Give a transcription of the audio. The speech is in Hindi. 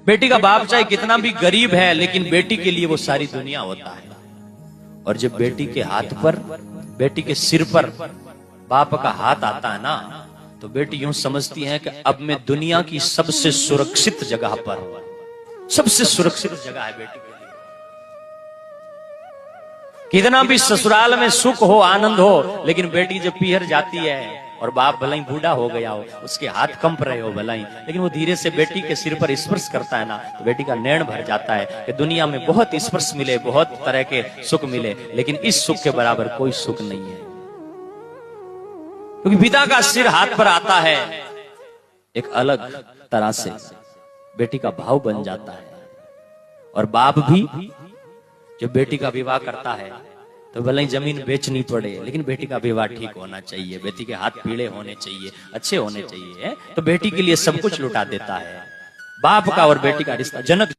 बेटी का बाप चाहे कितना भी गरीब है, लेकिन बेटी के लिए वो सारी दुनिया होता है। और जब बेटी के हाथ पर, बेटी के सिर पर बाप का हाथ आता है ना, तो बेटी यूं समझती है कि अब मैं दुनिया की सबसे सुरक्षित जगह पर, सबसे सुरक्षित जगह है बेटी के लिए। कितना भी ससुराल में सुख हो, आनंद हो, लेकिन बेटी जब पीहर जाती है और बाप भलाई बूढ़ा हो गया हो, उसके हाथ कंप रहे हो भलाई, लेकिन वो धीरे से बेटी के सिर पर स्पर्श करता है ना, तो बेटी का नैन भर जाता है कि दुनिया में बहुत स्पर्श मिले, बहुत तरह के सुख मिले, लेकिन इस सुख के बराबर कोई सुख नहीं है। क्योंकि पिता का सिर हाथ पर आता है, एक अलग तरह से बेटी का भाव बन जाता है। और बाप भी जब बेटी का विवाह करता है तो भले ही जमीन बेचनी पड़े, लेकिन बेटी का विवाह ठीक होना चाहिए, बेटी के हाथ पीले होने चाहिए, अच्छे होने चाहिए, तो बेटी के लिए सब कुछ लुटा देता है। बाप का और बेटी का रिश्ता जनक